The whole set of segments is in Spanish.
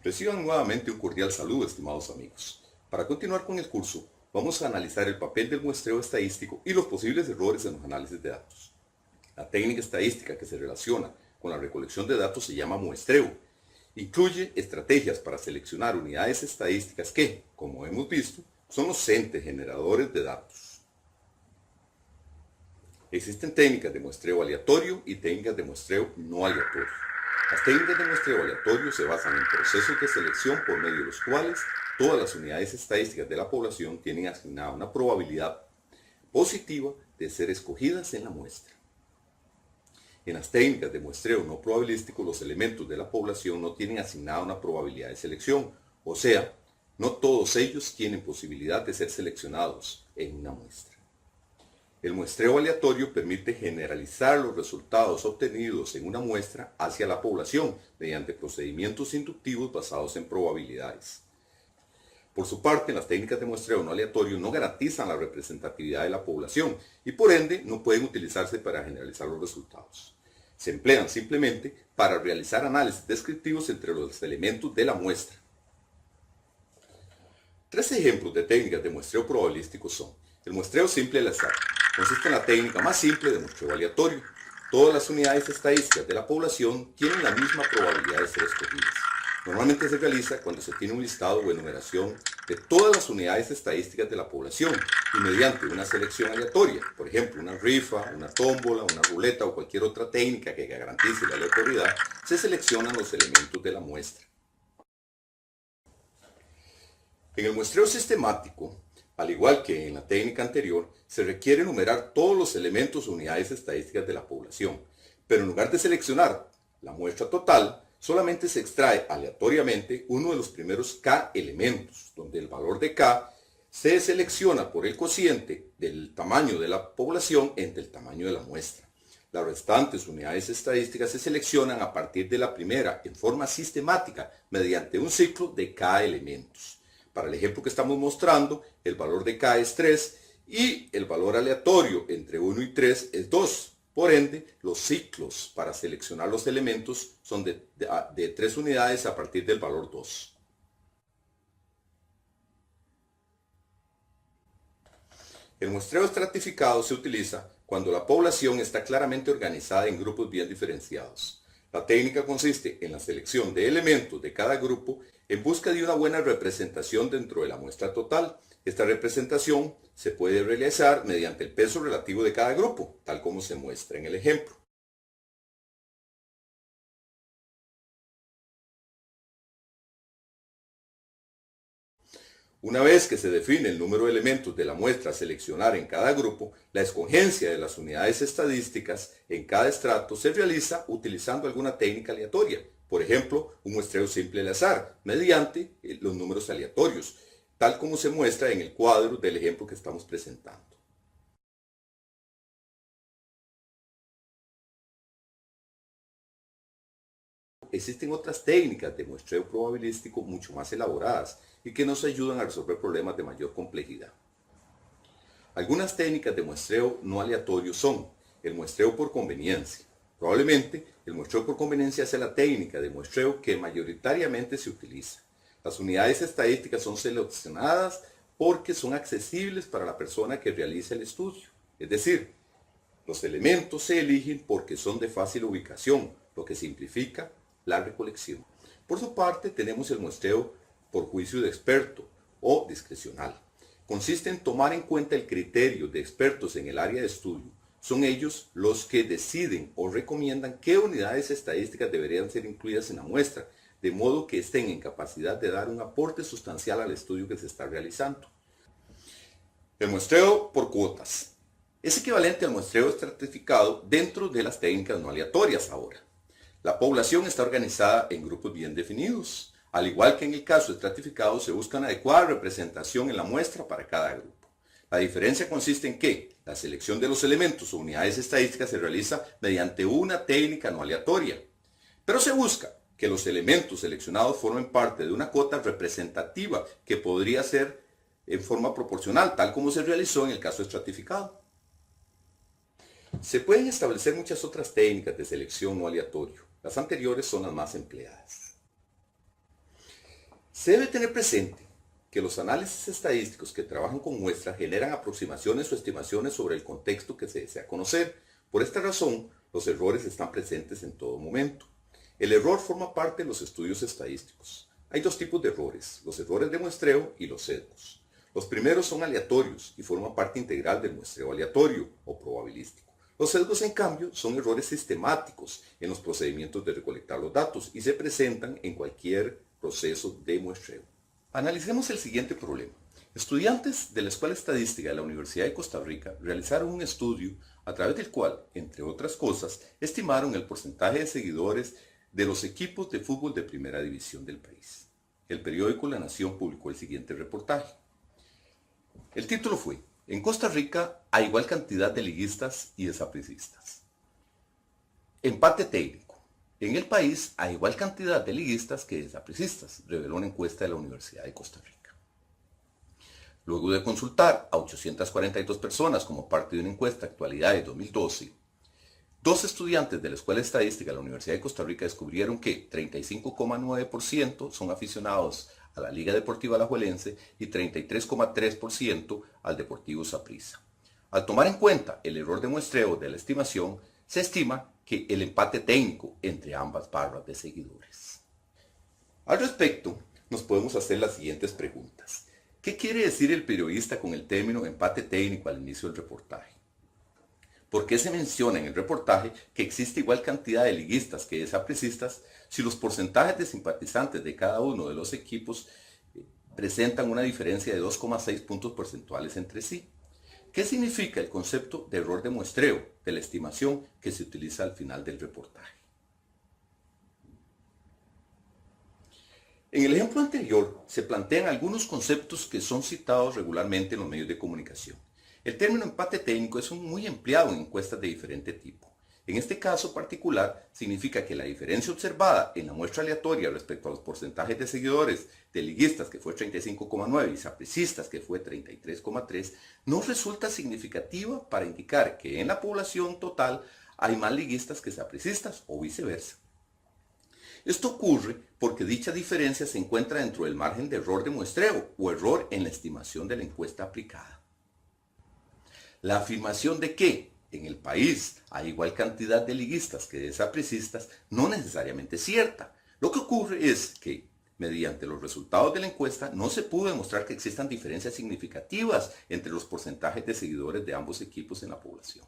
Reciban nuevamente un cordial saludo, estimados amigos. Para continuar con el curso, vamos a analizar el papel del muestreo estadístico y los posibles errores en los análisis de datos. La técnica estadística que se relaciona con la recolección de datos se llama muestreo. Incluye estrategias para seleccionar unidades estadísticas que, como hemos visto, son los entes generadores de datos. Existen técnicas de muestreo aleatorio y técnicas de muestreo no aleatorio. Las técnicas de muestreo aleatorio se basan en procesos de selección por medio de los cuales todas las unidades estadísticas de la población tienen asignada una probabilidad positiva de ser escogidas en la muestra. En las técnicas de muestreo no probabilístico, los elementos de la población no tienen asignada una probabilidad de selección, o sea, no todos ellos tienen posibilidad de ser seleccionados en una muestra. El muestreo aleatorio permite generalizar los resultados obtenidos en una muestra hacia la población mediante procedimientos inductivos basados en probabilidades. Por su parte, las técnicas de muestreo no aleatorio no garantizan la representatividad de la población y por ende no pueden utilizarse para generalizar los resultados. Se emplean simplemente para realizar análisis descriptivos entre los elementos de la muestra. Tres ejemplos de técnicas de muestreo probabilístico son: el muestreo simple al azar. Consiste en la técnica más simple de muestreo aleatorio. Todas las unidades estadísticas de la población tienen la misma probabilidad de ser escogidas. Normalmente se realiza cuando se tiene un listado o enumeración de todas las unidades estadísticas de la población y mediante una selección aleatoria, por ejemplo una rifa, una tómbola, una ruleta o cualquier otra técnica que garantice la aleatoriedad, se seleccionan los elementos de la muestra. En el muestreo sistemático, al igual que en la técnica anterior, se requiere enumerar todos los elementos o unidades estadísticas de la población, pero en lugar de seleccionar la muestra total, solamente se extrae aleatoriamente uno de los primeros K elementos, donde el valor de K se selecciona por el cociente del tamaño de la población entre el tamaño de la muestra. Las restantes unidades estadísticas se seleccionan a partir de la primera en forma sistemática mediante un ciclo de K elementos. Para el ejemplo que estamos mostrando, el valor de K es 3 y el valor aleatorio entre 1 y 3 es 2. Por ende, los ciclos para seleccionar los elementos son de 3 unidades a partir del valor 2. El muestreo estratificado se utiliza cuando la población está claramente organizada en grupos bien diferenciados. La técnica consiste en la selección de elementos de cada grupo en busca de una buena representación dentro de la muestra total. Esta representación se puede realizar mediante el peso relativo de cada grupo, tal como se muestra en el ejemplo. Una vez que se define el número de elementos de la muestra a seleccionar en cada grupo, la escogencia de las unidades estadísticas en cada estrato se realiza utilizando alguna técnica aleatoria. Por ejemplo, un muestreo simple al azar, mediante los números aleatorios, tal como se muestra en el cuadro del ejemplo que estamos presentando. Existen otras técnicas de muestreo probabilístico mucho más elaboradas y que nos ayudan a resolver problemas de mayor complejidad. Algunas técnicas de muestreo no aleatorio son el muestreo por conveniencia. Probablemente el muestreo por conveniencia sea la técnica de muestreo que mayoritariamente se utiliza. Las unidades estadísticas son seleccionadas porque son accesibles para la persona que realiza el estudio. Es decir, los elementos se eligen porque son de fácil ubicación, lo que simplifica la recolección. Por su parte, tenemos el muestreo por juicio de experto o discrecional. Consiste en tomar en cuenta el criterio de expertos en el área de estudio. Son ellos los que deciden o recomiendan qué unidades estadísticas deberían ser incluidas en la muestra, de modo que estén en capacidad de dar un aporte sustancial al estudio que se está realizando. El muestreo por cuotas es equivalente al muestreo estratificado dentro de las técnicas no aleatorias ahora. La población está organizada en grupos bien definidos. Al igual que en el caso estratificado, se busca una adecuada representación en la muestra para cada grupo. La diferencia consiste en que la selección de los elementos o unidades estadísticas se realiza mediante una técnica no aleatoria, pero se busca que los elementos seleccionados formen parte de una cuota representativa que podría ser en forma proporcional, tal como se realizó en el caso estratificado. Se pueden establecer muchas otras técnicas de selección no aleatorio. Las anteriores son las más empleadas. Se debe tener presente que los análisis estadísticos que trabajan con muestras generan aproximaciones o estimaciones sobre el contexto que se desea conocer. Por esta razón, los errores están presentes en todo momento. El error forma parte de los estudios estadísticos. Hay dos tipos de errores, los errores de muestreo y los sesgos. Los primeros son aleatorios y forman parte integral del muestreo aleatorio o probabilístico. Los sesgos, en cambio, son errores sistemáticos en los procedimientos de recolectar los datos y se presentan en cualquier proceso de muestreo. Analicemos el siguiente problema. Estudiantes de la Escuela Estadística de la Universidad de Costa Rica realizaron un estudio a través del cual, entre otras cosas, estimaron el porcentaje de seguidores de los equipos de fútbol de primera división del país. El periódico La Nación publicó el siguiente reportaje. El título fue: en Costa Rica hay igual cantidad de liguistas y desapricistas. Empate técnico. En el país hay igual cantidad de liguistas que desapricistas, reveló una encuesta de la Universidad de Costa Rica. Luego de consultar a 842 personas como parte de una encuesta actualidad de 2012, dos estudiantes de la Escuela Estadística de la Universidad de Costa Rica descubrieron que 35,9% son aficionados a la Liga Deportiva Alajuelense y 33,3% al Deportivo Saprissa. Al tomar en cuenta el error de muestreo de la estimación, se estima que el empate técnico entre ambas barras de seguidores. Al respecto, nos podemos hacer las siguientes preguntas. ¿Qué quiere decir el periodista con el término empate técnico al inicio del reportaje? ¿Por qué se menciona en el reportaje que existe igual cantidad de liguistas que desapricistas si los porcentajes de simpatizantes de cada uno de los equipos presentan una diferencia de 2,6 puntos porcentuales entre sí? ¿Qué significa el concepto de error de muestreo de la estimación que se utiliza al final del reportaje? En el ejemplo anterior se plantean algunos conceptos que son citados regularmente en los medios de comunicación. El término empate técnico es muy empleado en encuestas de diferente tipo. En este caso particular, significa que la diferencia observada en la muestra aleatoria respecto a los porcentajes de seguidores de liguistas, que fue 35,9, y sapricistas, que fue 33,3, no resulta significativa para indicar que en la población total hay más liguistas que sapricistas o viceversa. Esto ocurre porque dicha diferencia se encuentra dentro del margen de error de muestreo o error en la estimación de la encuesta aplicada. La afirmación de que en el país hay igual cantidad de liguistas que desapricistas no necesariamente es cierta. Lo que ocurre es que, mediante los resultados de la encuesta, no se pudo demostrar que existan diferencias significativas entre los porcentajes de seguidores de ambos equipos en la población.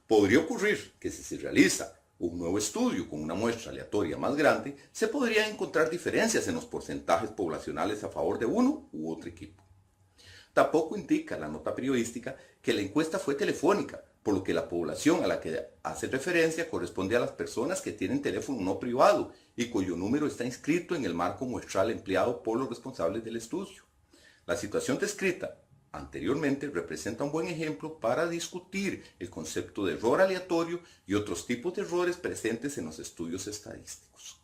Podría ocurrir que si se realiza un nuevo estudio con una muestra aleatoria más grande, se podrían encontrar diferencias en los porcentajes poblacionales a favor de uno u otro equipo. Tampoco indica la nota periodística que la encuesta fue telefónica, por lo que la población a la que hace referencia corresponde a las personas que tienen teléfono no privado y cuyo número está inscrito en el marco muestral empleado por los responsables del estudio. La situación descrita anteriormente representa un buen ejemplo para discutir el concepto de error aleatorio y otros tipos de errores presentes en los estudios estadísticos.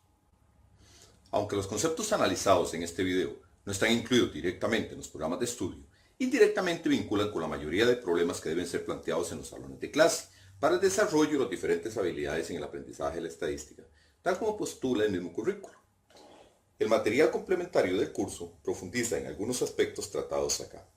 Aunque los conceptos analizados en este video no están incluidos directamente en los programas de estudio, indirectamente vinculan con la mayoría de problemas que deben ser planteados en los salones de clase para el desarrollo de las diferentes habilidades en el aprendizaje de la estadística, tal como postula el mismo currículo. El material complementario del curso profundiza en algunos aspectos tratados acá.